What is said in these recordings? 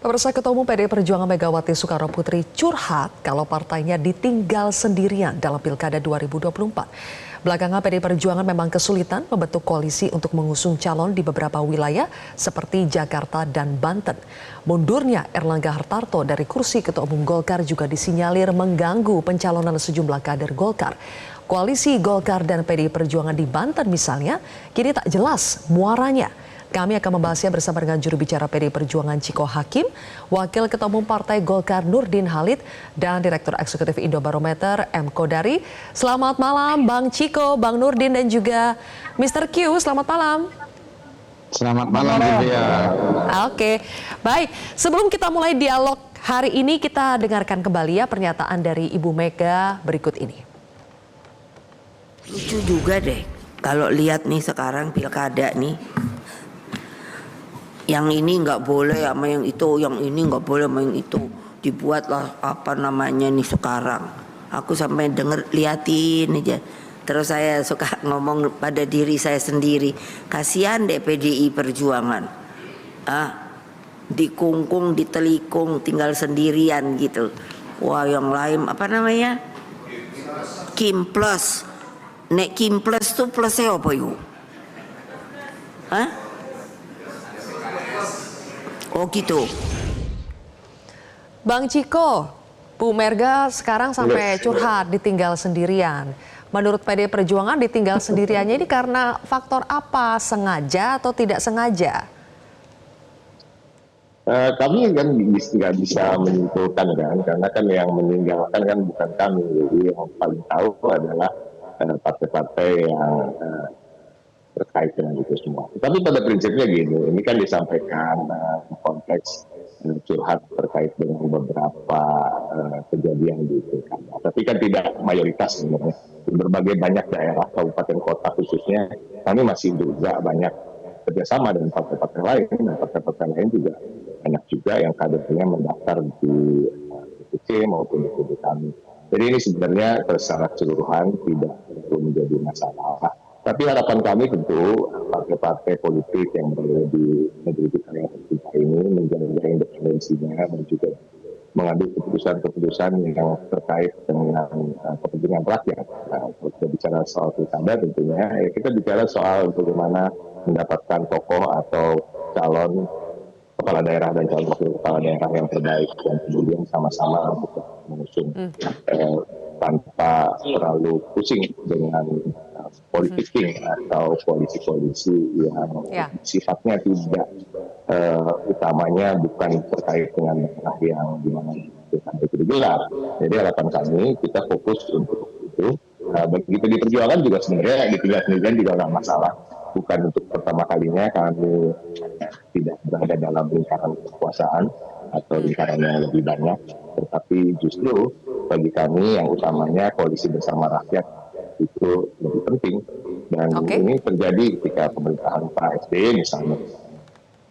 Pemirsa, Ketua Umum PDI Perjuangan Megawati Soekarnoputri curhat kalau partainya ditinggal sendirian dalam Pilkada 2024. Belakangan PDI Perjuangan memang kesulitan membentuk koalisi untuk mengusung calon di beberapa wilayah seperti Jakarta dan Banten. Mundurnya Erlangga Hartarto dari kursi Ketua Umum Golkar juga disinyalir mengganggu pencalonan sejumlah kader Golkar. Koalisi Golkar dan PDI Perjuangan di Banten misalnya kini tak jelas muaranya. Kami akan membahasnya bersama dengan juru bicara PDI Perjuangan Ciko Hakim, Wakil Ketua Umum Partai Golkar Nurdin Halid, dan Direktur Eksekutif Indobarometer M. Kodari. Selamat malam Bang Ciko, Bang Nurdin, dan juga Mr. Q. Selamat malam. Selamat malam, Livia. Oke, baik. Sebelum kita mulai dialog hari ini, kita dengarkan kembali ya pernyataan dari Ibu Mega berikut ini. Lucu juga deh, kalau lihat nih sekarang pilkada nih. Yang ini nggak boleh sama yang itu, yang ini nggak boleh sama yang itu. Dibuatlah apa namanya nih sekarang. Aku sampai denger, liatin aja. Terus saya suka ngomong pada diri saya sendiri, kasihan deh PDI Perjuangan. Dikungkung, ditelikung, tinggal sendirian gitu. Wah, yang lain apa namanya? Kim Plus. Nek Kim Plus tuh plusnya apa yuk? Oh gitu. Bang Ciko, Bu Mega sekarang sampai curhat ditinggal sendirian. Menurut PDI Perjuangan ditinggal sendiriannya ini karena faktor apa? Sengaja atau tidak sengaja? Kami kan nggak bisa menyimpulkan kan, karena kan yang meninggalkan kan bukan kami. Jadi yang paling tahu adalah partai-partai yang terkait dengan itu semua. Tapi pada prinsipnya gini, ini kan disampaikan konteks curhat terkait dengan beberapa kejadian di pilkada. Tapi kan tidak mayoritas sebenarnya. Di berbagai banyak daerah, kabupaten kota khususnya, kami masih juga banyak kerjasama dengan partai-partai lain, dan partai-partai lain juga banyak juga yang kadernya mendaftar di DPC maupun di kami. Jadi ini sebenarnya secara keseluruhan tidak perlu menjadi masalah. Tapi harapan kami tentu partai-partai politik yang berada di negeri kita yang tercinta ini menjaga independensinya dan juga mengambil keputusan-keputusan yang terkait dengan kepentingan rakyat. Kalau kita bicara soal pilkada tentunya, ya kita bicara soal bagaimana mendapatkan tokoh atau calon kepala daerah dan calon wakil kepala daerah yang terbaik dan kemudian sama-sama untuk mengusung tanpa terlalu pusing dengan politik atau koalisi-koalisi yang sifatnya tidak utamanya bukan terkait dengan daerah yang dimana itu digelar. Jadi harapan kami kita fokus untuk itu. Begitu di perjuangan juga sebenarnya ditinggal sendirian juga nggak masalah. Bukan untuk pertama kalinya kami tidak berada dalam lingkaran kekuasaan atau lingkaran yang lebih banyak, tetapi justru bagi kami yang utamanya koalisi bersama rakyat itu lebih penting. Dan ini terjadi ketika pemerintahan Pak SBY misalnya.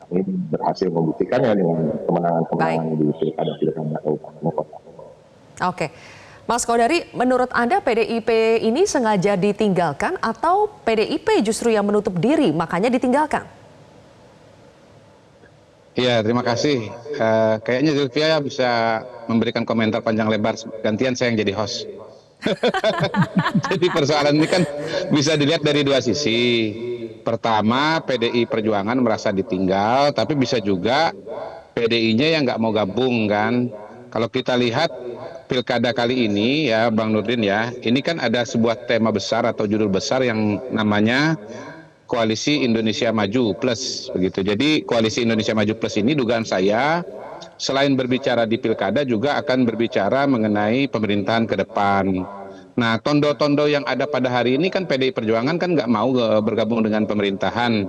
Kami berhasil membuktikannya dengan kemenangan-kemenangan di pilkada-pilkada kabupaten kota. Oke. Mas Kodari, menurut Anda PDIP ini sengaja ditinggalkan atau PDIP justru yang menutup diri makanya ditinggalkan? Iya, terima kasih. Kayaknya Zulfia bisa memberikan komentar panjang lebar, gantian saya yang jadi host. Jadi persoalan ini kan bisa dilihat dari dua sisi. Pertama, PDI Perjuangan merasa ditinggal, tapi bisa juga PDI-nya yang nggak mau gabung kan. Kalau kita lihat pilkada kali ini ya Bang Nurdin ya, ini kan ada sebuah tema besar atau judul besar yang namanya Koalisi Indonesia Maju Plus begitu. Jadi Koalisi Indonesia Maju Plus ini dugaan saya selain berbicara di pilkada juga akan berbicara mengenai pemerintahan ke depan. Nah, tondo-tondo yang ada pada hari ini kan PDI Perjuangan kan nggak mau bergabung dengan pemerintahan.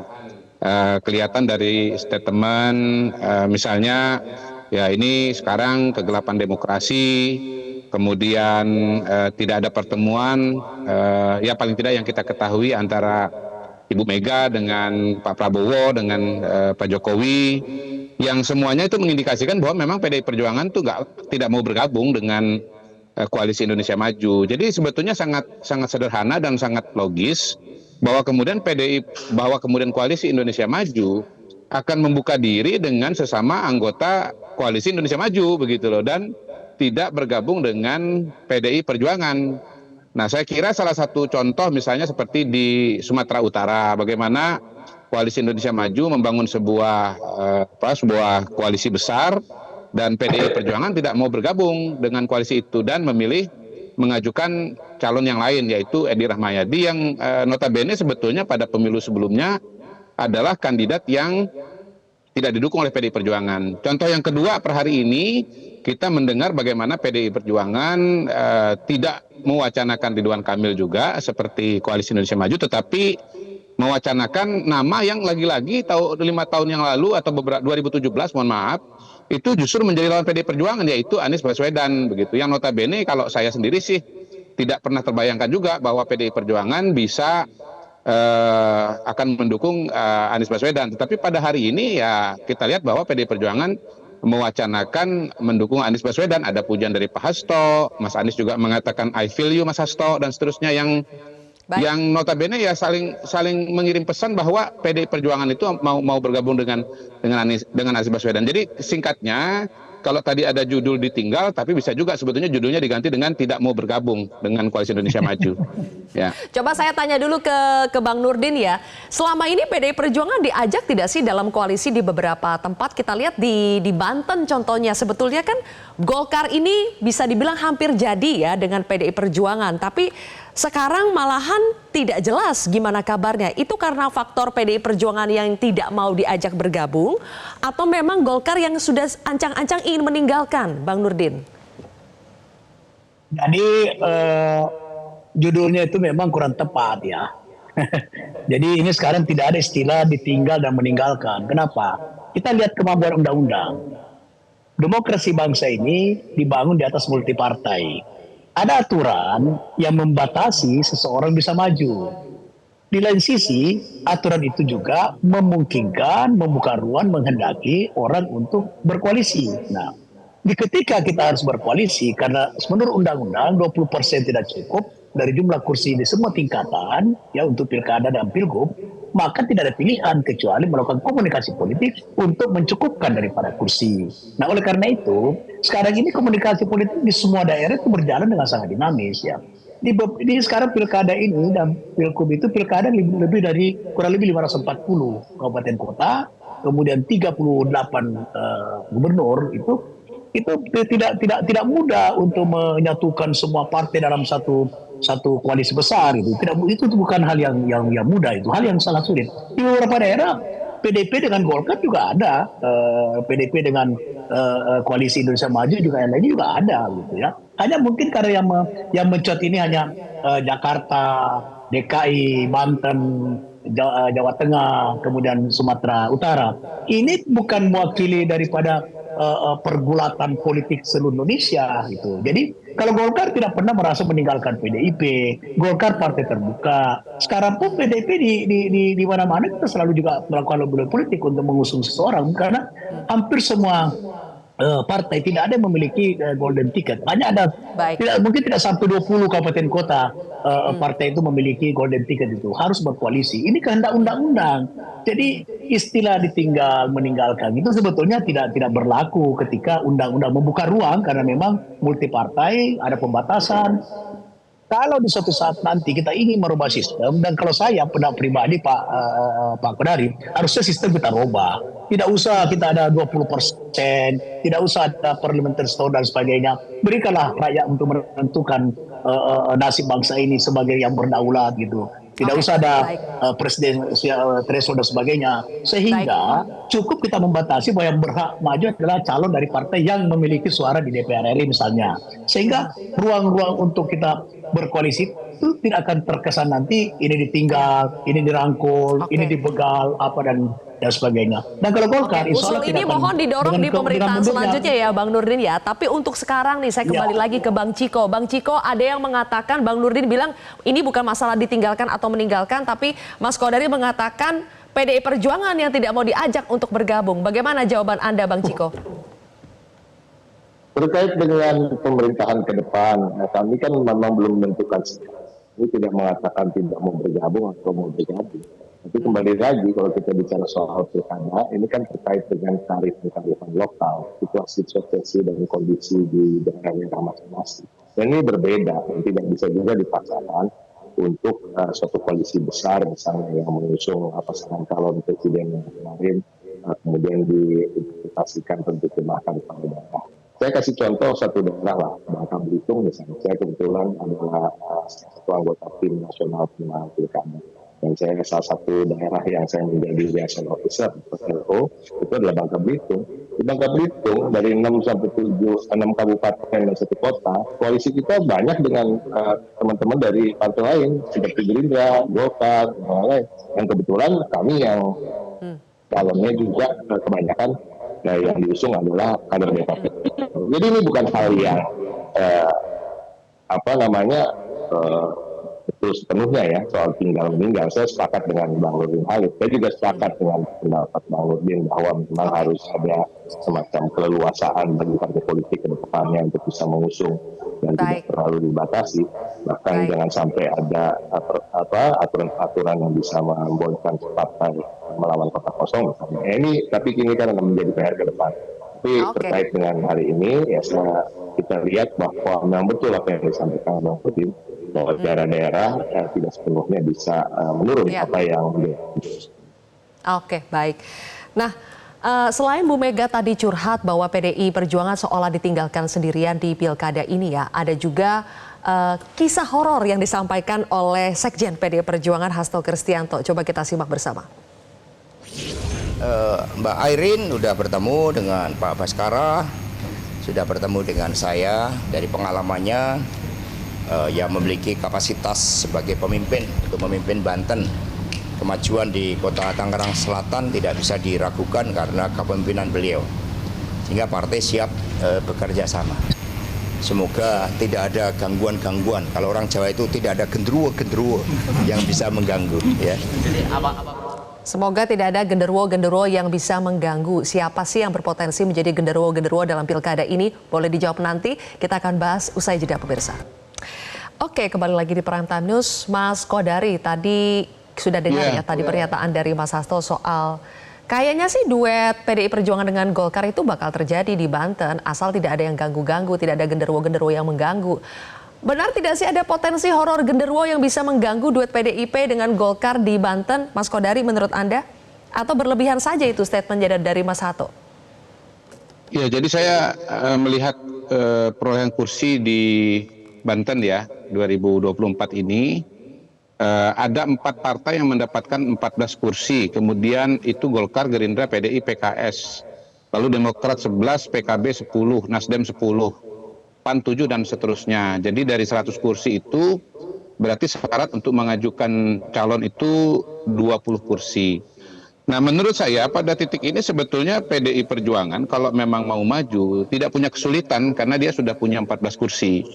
Kelihatan dari statement misalnya ya ini sekarang kegelapan demokrasi, kemudian tidak ada pertemuan, ya paling tidak yang kita ketahui antara Ibu Mega dengan Pak Prabowo dengan Pak Jokowi, yang semuanya itu mengindikasikan bahwa memang PDI Perjuangan tuh tidak mau bergabung dengan Koalisi Indonesia Maju. Jadi sebetulnya sangat sederhana dan sangat logis bahwa kemudian Koalisi Indonesia Maju akan membuka diri dengan sesama anggota Koalisi Indonesia Maju begitu loh, dan tidak bergabung dengan PDI Perjuangan. Nah, saya kira salah satu contoh misalnya seperti di Sumatera Utara, bagaimana Koalisi Indonesia Maju membangun sebuah koalisi besar, dan PDI Perjuangan tidak mau bergabung dengan koalisi itu dan memilih mengajukan calon yang lain, yaitu Edi Rahmayadi yang notabene sebetulnya pada pemilu sebelumnya adalah kandidat yang tidak didukung oleh PDI Perjuangan. Contoh yang kedua, per hari ini kita mendengar bagaimana PDI Perjuangan tidak mewacanakan Ridwan Kamil juga seperti Koalisi Indonesia Maju, tetapi mewacanakan nama yang lagi-lagi 5 tahun yang lalu atau 2017, mohon maaf, itu justru menjadi lawan PDI Perjuangan, yaitu Anies Baswedan begitu. Yang notabene kalau saya sendiri sih tidak pernah terbayangkan juga bahwa PDI Perjuangan bisa akan mendukung Anies Baswedan. Tetapi pada hari ini ya kita lihat bahwa PDI Perjuangan mewacanakan mendukung Anies Baswedan. Ada pujian dari Pak Hasto, Mas Anies juga mengatakan I feel you Mas Hasto, dan seterusnya yang notabene ya saling mengirim pesan bahwa PDI Perjuangan itu mau bergabung dengan Anies Baswedan. Jadi singkatnya, kalau tadi ada judul ditinggal, tapi bisa juga sebetulnya judulnya diganti dengan tidak mau bergabung dengan Koalisi Indonesia Maju. Ya. Coba saya tanya dulu ke Bang Nurdin ya. Selama ini PDI Perjuangan diajak tidak sih dalam koalisi di beberapa tempat? Kita lihat di Banten contohnya, sebetulnya kan Golkar ini bisa dibilang hampir jadi ya dengan PDI Perjuangan. Tapi sekarang malahan tidak jelas gimana kabarnya. Itu karena faktor PDI Perjuangan yang tidak mau diajak bergabung, atau memang Golkar yang sudah ancang-ancang ingin meninggalkan, Bang Nurdin? Jadi judulnya itu memang kurang tepat ya. Jadi ini sekarang tidak ada istilah ditinggal dan meninggalkan. Kenapa? Kita lihat kemampuan undang-undang. Demokrasi bangsa ini dibangun di atas multipartai. Ada aturan yang membatasi seseorang bisa maju. Di lain sisi, aturan itu juga memungkinkan, membuka ruang, menghendaki orang untuk berkoalisi. Nah, ketika kita harus berkoalisi, karena menurut undang-undang 20% tidak cukup dari jumlah kursi di semua tingkatan, ya untuk pilkada dan pilgub, maka tidak ada pilihan kecuali melakukan komunikasi politik untuk mencukupkan daripada kursi. Nah, oleh karena itu, sekarang ini komunikasi politik di semua daerah itu berjalan dengan sangat dinamis ya. Di sekarang pilkada ini dan pilgub itu pilkada lebih dari kurang lebih 540 kabupaten kota, kemudian 38 gubernur itu tidak mudah untuk menyatukan semua partai dalam satu koalisi besar itu. Itu bukan hal yang mudah, itu hal yang sangat sulit. Di beberapa daerah PDP dengan Golkar juga ada, PDP dengan Koalisi Indonesia Maju juga, yang lainnya juga ada gitu ya. Hanya mungkin karena yang mencuat ini hanya Jakarta, DKI, Banten, Jawa Tengah, kemudian Sumatera Utara. Ini bukan mewakili daripada pergulatan politik seluruh Indonesia gitu. Jadi kalau Golkar tidak pernah merasa meninggalkan PDIP, Golkar partai terbuka. Sekarang pun PDIP di mana-mana kita selalu juga melakukan lobby politik untuk mengusung seseorang, karena hampir semua partai tidak ada yang memiliki golden ticket. Hanya ada mungkin tidak sampai 20 kabupaten kota partai itu memiliki golden ticket, itu harus berkoalisi. Ini kehendak undang-undang. Jadi istilah ditinggal meninggalkan itu sebetulnya tidak berlaku ketika undang-undang membuka ruang, karena memang multi partai ada pembatasan. Kalau di suatu saat nanti kita ingin merubah sistem, dan kalau saya pendapat pribadi Pak Kodari, harusnya sistem kita rubah. Tidak usah kita ada 20%, tidak usah ada parliamentary threshold dan sebagainya. Berikanlah rakyat untuk menentukan nasib bangsa ini sebagai yang berdaulat gitu. Tidak usah ada presiden threshold dan sebagainya. Sehingga cukup kita membatasi bahwa yang berhak maju adalah calon dari partai yang memiliki suara di DPR RI misalnya. Sehingga ruang-ruang untuk kita berkoalisi itu tidak akan terkesan nanti ini ditinggal, ini dirangkul, ini dibegal, dan sebagainya. Dan kalau Golkar, usul ini mohon didorong di pemerintahan selanjutnya ya Bang Nurdin ya. Tapi untuk sekarang nih saya kembali lagi ke Bang Ciko. Bang Ciko, ada yang mengatakan, Bang Nurdin bilang ini bukan masalah ditinggalkan atau meninggalkan, tapi Mas Kodari mengatakan PDI Perjuangan yang tidak mau diajak untuk bergabung. Bagaimana jawaban Anda Bang Ciko? Terkait dengan pemerintahan ke depan, kami kan memang belum menentukan. Ini tidak mengatakan tidak mau bergabung atau mau bergabung. Tapi kembali lagi kalau kita bicara soal pilkada, ini kan terkait dengan tarif-tarifan lokal, situasi dan kondisi di daerahnya masing-masing. Dan ini berbeda, dan tidak bisa juga dipaksakan untuk suatu koalisi besar, misalnya yang mengusung pasangan calon presiden yang kemarin, kemudian diimplementasikan tentu bahkan pada daerah. Saya kasih contoh satu daerah lah, Bangka Belitung misalnya. Saya kebetulan adalah salah satu anggota tim nasional pemenangan pilkada. Dan saya salah satu daerah yang saya menjadi liaison officer atau LO, itu adalah Bangka Belitung. Di Bangka Belitung, dari 6 sampai 6 kabupaten dan 1 kota, koalisi kita banyak dengan teman-teman dari partai lain, seperti Gerindra, Golkar, dan lain-lain. Yang kebetulan kami yang calonnya juga kebanyakan yang diusung adalah kader DKP. Jadi ini bukan hal yang betul sepenuhnya ya soal tinggal meninggal. Saya sepakat dengan Bang Nurdin Halid. Saya juga sepakat dengan pendapat Bang Nurdin bahwa memang harus ada semacam keleluasaan bagi partai politik ke depannya untuk bisa mengusung dan tidak terlalu dibatasi. Bahkan jangan sampai ada aturan-aturan yang bisa membolehkan partai melawan kota kosong misalnya. Ini tapi ini kan menjadi PR ke depan. Tapi terkait dengan hari ini ya kita lihat bahwa memang betul apa yang disampaikan Bang Nurdin, bahwa daerah-daerah tidak sepenuhnya bisa menurun apa yang Oke, baik. Nah, selain Bu Mega tadi curhat bahwa PDI Perjuangan seolah ditinggalkan sendirian di pilkada ini ya, ada juga kisah horor yang disampaikan oleh Sekjen PDI Perjuangan Hasto Kristianto. Coba kita simak bersama. Mbak Airin sudah bertemu dengan Pak Baskara, sudah bertemu dengan saya. Dari pengalamannya yang memiliki kapasitas sebagai pemimpin untuk memimpin Banten, kemajuan di Kota Tangerang Selatan tidak bisa diragukan karena kepemimpinan beliau, sehingga partai siap bekerja sama. Semoga tidak ada gangguan-gangguan. Kalau orang Jawa itu tidak ada genderuwo-genderuwo yang bisa mengganggu ya. Semoga tidak ada genderuwo-genderuwo yang bisa mengganggu. Siapa sih yang berpotensi menjadi genderuwo-genderuwo dalam pilkada ini? Boleh dijawab nanti. Kita akan bahas usai jeda pemirsa. Oke, kembali lagi di Prime Time News. Mas Kodari, tadi sudah dengar ya tadi pernyataan dari Mas Hasto soal kayaknya sih duet PDI Perjuangan dengan Golkar itu bakal terjadi di Banten asal tidak ada yang ganggu-ganggu, tidak ada genderuwo-genderuwo yang mengganggu. Benar tidak sih ada potensi horor genderuwo yang bisa mengganggu duet PDIP dengan Golkar di Banten, Mas Kodari menurut Anda? Atau berlebihan saja itu statement dari Mas Hasto? Ya, jadi saya melihat perolehan kursi di Banten ya 2024 ini ada 4 partai yang mendapatkan 14 kursi, kemudian itu Golkar, Gerindra, PDI, PKS, lalu Demokrat 11, PKB 10, Nasdem 10, PAN 7 dan seterusnya. Jadi dari 100 kursi itu berarti syarat untuk mengajukan calon itu 20 kursi. Nah, menurut saya pada titik ini sebetulnya PDI Perjuangan kalau memang mau maju tidak punya kesulitan karena dia sudah punya 14 kursi.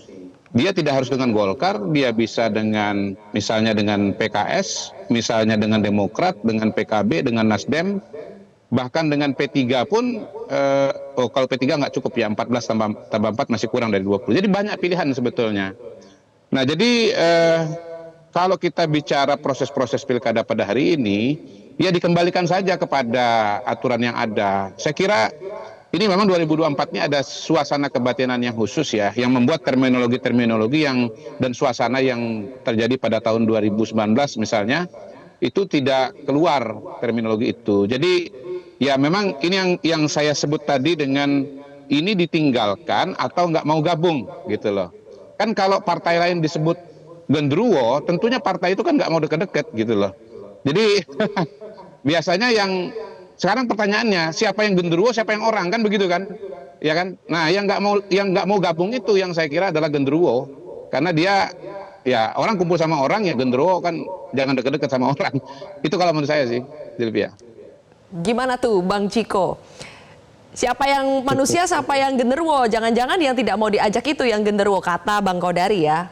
Dia tidak harus dengan Golkar, dia bisa dengan misalnya dengan PKS, misalnya dengan Demokrat, dengan PKB, dengan Nasdem, bahkan dengan P3 pun, kalau P3 nggak cukup ya, 14 tambah 4 masih kurang dari 20. Jadi banyak pilihan sebetulnya. Nah, jadi kalau kita bicara proses-proses pilkada pada hari ini, ya dikembalikan saja kepada aturan yang ada. Saya kira ini memang 2024 ini ada suasana kebatinan yang khusus ya, yang membuat terminologi-terminologi dan suasana yang terjadi pada tahun 2019 misalnya, itu tidak keluar terminologi itu. Jadi ya memang ini yang saya sebut tadi dengan ini ditinggalkan atau nggak mau gabung gitu loh. Kan kalau partai lain disebut genderuwo, tentunya partai itu kan nggak mau deket-deket gitu loh. Jadi biasanya yang sekarang pertanyaannya siapa yang genderuwo, siapa yang orang, kan begitu kan? Ya kan? Nah, yang nggak mau gabung itu yang saya kira adalah genderuwo. Karena dia ya orang kumpul sama orang ya genderuwo kan jangan deket-deket sama orang. Itu kalau menurut saya sih, Silvia. Gimana tuh Bang Ciko? Siapa yang manusia, siapa yang genderuwo? Jangan-jangan yang tidak mau diajak itu yang genderuwo, kata Bang Kodari ya.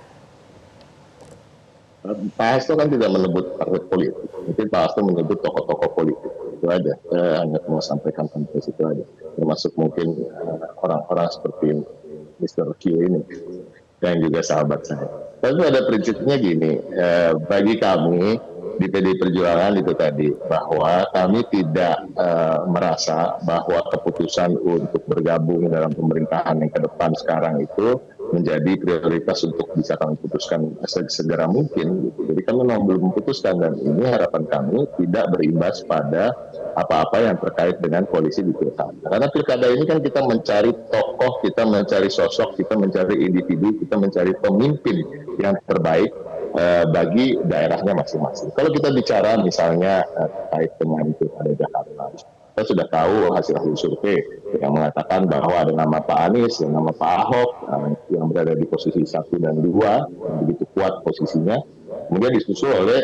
Pak Hasto kan tidak menyebut partai politik, mungkin Pak Hasto menyebut tokoh-tokoh politik, itu aja. Saya hanya mau sampaikan sampai situ aja. Termasuk mungkin orang-orang seperti Mr. Q ini, yang juga sahabat saya. Tapi ada prinsipnya gini, bagi kami di PDI Perjuangan itu tadi, bahwa kami tidak merasa bahwa keputusan untuk bergabung dalam pemerintahan yang ke depan sekarang itu menjadi prioritas untuk bisa kami putuskan segera mungkin. Jadi kami memang belum memutuskan, dan ini harapan kami tidak berimbas pada apa-apa yang terkait dengan koalisi di pilkada. Karena pilkada ini kan kita mencari tokoh, kita mencari sosok, kita mencari individu, kita mencari pemimpin yang terbaik bagi daerahnya masing-masing. Kalau kita bicara misalnya terkait dengan pilkada Jakarta, kita sudah tahu hasil survei yang mengatakan bahwa ada nama Pak Anies, dan nama Pak Ahok yang berada di posisi 1 dan 2, yang begitu kuat posisinya, kemudian disusul oleh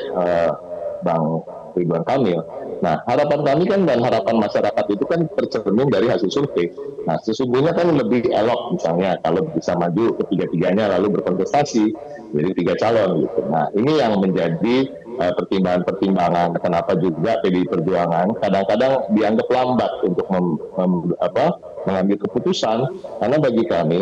Bang Ridwan Kamil. Nah, harapan kami kan dan harapan masyarakat itu kan tercermin dari hasil survei. Nah, sesungguhnya kan lebih elok misalnya kalau bisa maju ketiga-tiganya lalu berkontestasi jadi 3 calon gitu. Nah, ini yang menjadi pertimbangan-pertimbangan kenapa juga PDI Perjuangan kadang-kadang dianggap lambat untuk mengambil keputusan, karena bagi kami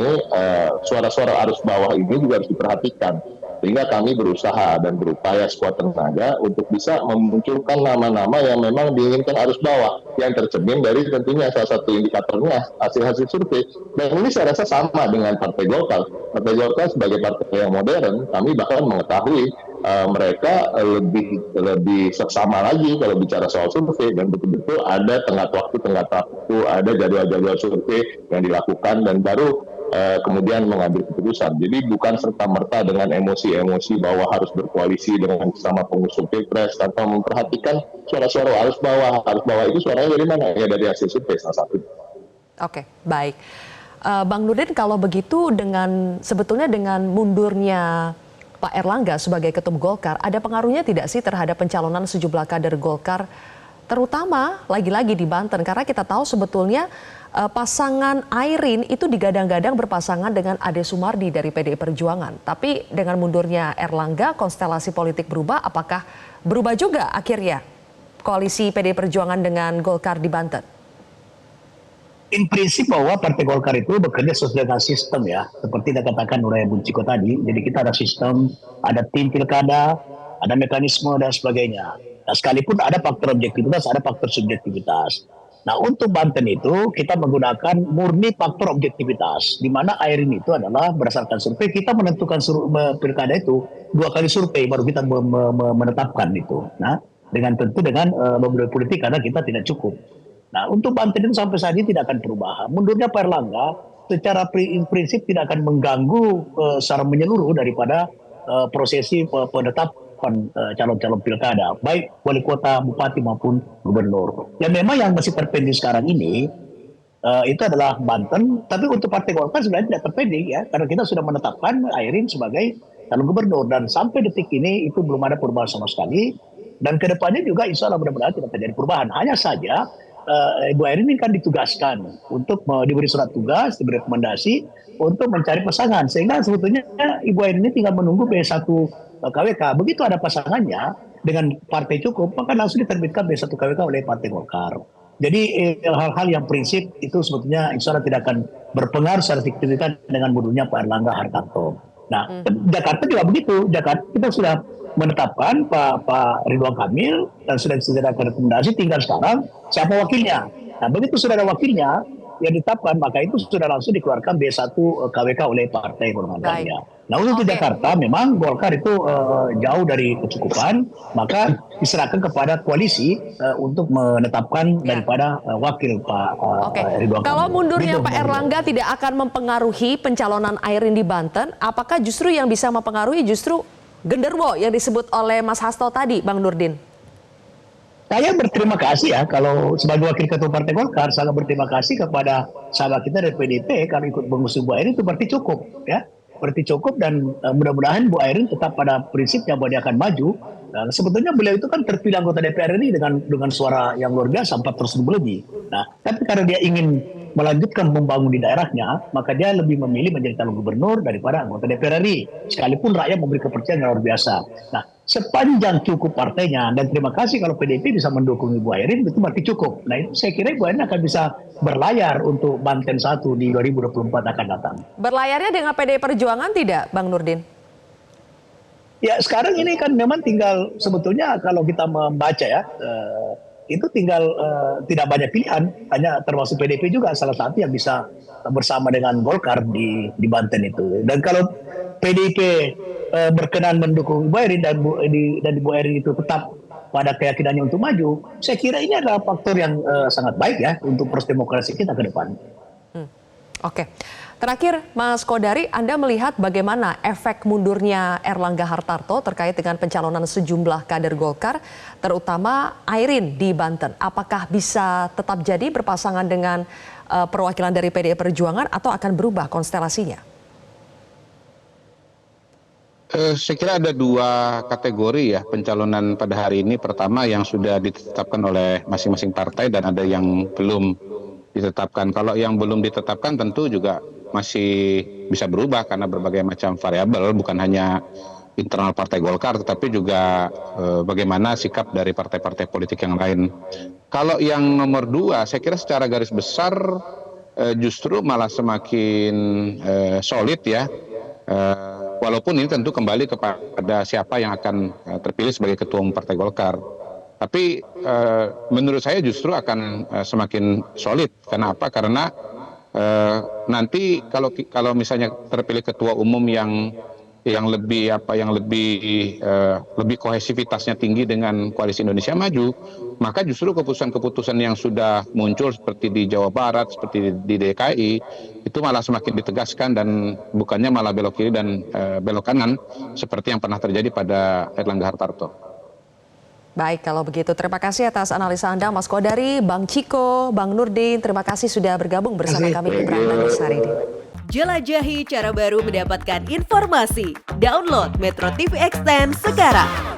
suara-suara arus bawah ini juga harus diperhatikan, sehingga kami berusaha dan berupaya sekuat tenaga untuk bisa memunculkan nama-nama yang memang diinginkan arus bawah, yang tercermin dari tentunya salah satu indikatornya hasil-hasil survei. Dan ini saya rasa sama dengan Partai Golkar. Partai Golkar sebagai partai yang modern, kami bahkan mengetahui mereka lebih seksama lagi kalau bicara soal survei, dan betul-betul ada tenggat waktu, ada jadwal-jadwal survei yang dilakukan dan baru kemudian mengambil keputusan. Jadi bukan serta-merta dengan emosi-emosi bahwa harus berkoalisi dengan sama pengusung pilpres tanpa memperhatikan suara-suara arus bawah. Arus bawah itu suaranya dari mana? Ya dari hasil survei salah satu. Oke, baik. Bang Nurdin, kalau begitu sebetulnya dengan mundurnya Pak Erlangga sebagai Ketum Golkar, ada pengaruhnya tidak sih terhadap pencalonan sejumlah kader Golkar, terutama lagi-lagi di Banten? Karena kita tahu sebetulnya pasangan Airin itu digadang-gadang berpasangan dengan Ade Sumardi dari PDI Perjuangan. Tapi dengan mundurnya Erlangga, konstelasi politik berubah. Apakah berubah juga akhirnya koalisi PDI Perjuangan dengan Golkar di Banten? In prinsip bahwa Partai Golkar itu bekerja sesuai dengan sistem ya, seperti dikatakan oleh Bung Ciko tadi. Jadi kita ada sistem, ada tim pilkada, ada mekanisme dan sebagainya. Nah, sekalipun ada faktor objektivitas, ada faktor subjektivitas. Nah, untuk Banten itu kita menggunakan murni faktor objektivitas, di mana Airin itu adalah berdasarkan survei. Kita menentukan pilkada itu 2 kali survei baru kita menetapkan itu. Nah, tentu dengan lobby politik karena kita tidak cukup. Nah, untuk Banten itu sampai saat ini tidak akan perubahan. Mundurnya Pak Erlangga secara prinsip tidak akan mengganggu secara menyeluruh daripada prosesi penetapan calon-calon pilkada, baik wali kota, bupati maupun gubernur. Ya memang yang masih terpending sekarang ini itu adalah Banten, tapi untuk Partai Golkar sebenarnya tidak terpending ya, karena kita sudah menetapkan Airin sebagai calon gubernur, dan sampai detik ini itu belum ada perubahan sama sekali. Dan kedepannya juga insya Allah mudah-mudahan tidak terjadi perubahan. Hanya saja Ibu Airin ini kan ditugaskan untuk diberi surat tugas, diberi rekomendasi untuk mencari pasangan, sehingga sebetulnya Ibu Airin ini tinggal menunggu B1 KWK. Begitu ada pasangannya dengan partai cukup, maka langsung diterbitkan B1 KWK oleh Partai Golkar. Jadi hal-hal yang prinsip itu sebetulnya insya Allah tidak akan berpengaruh secara signifikan dengan mundurnya Pak Erlangga Hartarto. Nah, Jakarta juga begitu. Jakarta kita sudah menetapkan Pak Ridwan Kamil dan sudah disediakan rekomendasi, tinggal sekarang siapa wakilnya. Nah, begitu sudah ada wakilnya yang ditetapkan, maka itu sudah langsung dikeluarkan B1 KWK oleh partai golongan karya. Nah, untuk Jakarta memang Golkar itu jauh dari kecukupan, maka diserahkan kepada koalisi untuk menetapkan daripada wakil Pak Ridwan Kamil. Kalau mundurnya Pak Erlangga tidak akan mempengaruhi pencalonan Airin di Banten, apakah justru yang bisa mempengaruhi justru genderwo yang disebut oleh Mas Hasto tadi, Bang Nurdin? Saya berterima kasih ya, kalau sebagai wakil ketua Partai Golkar, sangat berterima kasih kepada sahabat kita dari PDIP kalau ikut mengusung Bu Airin, itu berarti cukup ya. Berarti cukup, dan mudah-mudahan Bu Airin tetap pada prinsipnya bahwa dia akan maju. Nah, sebetulnya beliau itu kan terpilih anggota DPR ini dengan suara yang luar biasa, 400.000 lebih. Nah, tapi karena dia ingin melanjutkan membangun di daerahnya, maka dia lebih memilih menjadi calon gubernur daripada anggota DPR RI. Sekalipun rakyat memberi kepercayaan yang luar biasa. Nah, sepanjang cukup partainya, dan terima kasih kalau PDIP bisa mendukung Ibu Airin, itu berarti cukup. Nah, itu saya kira Ibu Airin akan bisa berlayar untuk Banten 1 di 2024 akan datang. Berlayarnya dengan PDI Perjuangan tidak, Bang Nurdin? Ya sekarang ini kan memang tinggal sebetulnya kalau kita membaca ya itu tinggal tidak banyak pilihan, hanya termasuk PDP juga salah satu yang bisa bersama dengan Golkar di Banten itu. Dan kalau PDIP berkenan mendukung Ibu Erin dan Ibu Erin itu tetap pada keyakinannya untuk maju, saya kira ini adalah faktor yang sangat baik ya untuk proses demokrasi kita ke depan. Oke. Terakhir, Mas Kodari, Anda melihat bagaimana efek mundurnya Erlangga Hartarto terkait dengan pencalonan sejumlah kader Golkar, terutama Airin di Banten. Apakah bisa tetap jadi berpasangan dengan perwakilan dari PDI Perjuangan atau akan berubah konstelasinya? Saya kira ada dua kategori ya pencalonan pada hari ini. Pertama yang sudah ditetapkan oleh masing-masing partai dan ada yang belum ditetapkan. Kalau yang belum ditetapkan tentu juga masih bisa berubah karena berbagai macam variabel, bukan hanya internal Partai Golkar tetapi juga bagaimana sikap dari partai-partai politik yang lain. Kalau yang nomor dua, saya kira secara garis besar justru malah semakin solid ya. Walaupun ini tentu kembali kepada siapa yang akan terpilih sebagai ketua umum Partai Golkar. Tapi menurut saya justru akan semakin solid. Karena apa? Karena nanti kalau misalnya terpilih ketua umum yang lebih lebih kohesivitasnya tinggi dengan Koalisi Indonesia Maju, maka justru keputusan-keputusan yang sudah muncul seperti di Jawa Barat, seperti di DKI itu malah semakin ditegaskan dan bukannya malah belok kiri dan belok kanan seperti yang pernah terjadi pada Erlangga Hartarto. Baik, kalau begitu terima kasih atas analisa Anda, Mas Kodari, Bang Ciko, Bang Nurdin. Terima kasih sudah bergabung bersama kami di Prime News hari ini. Jelajahi cara baru mendapatkan informasi. Download Metro TV Extend sekarang.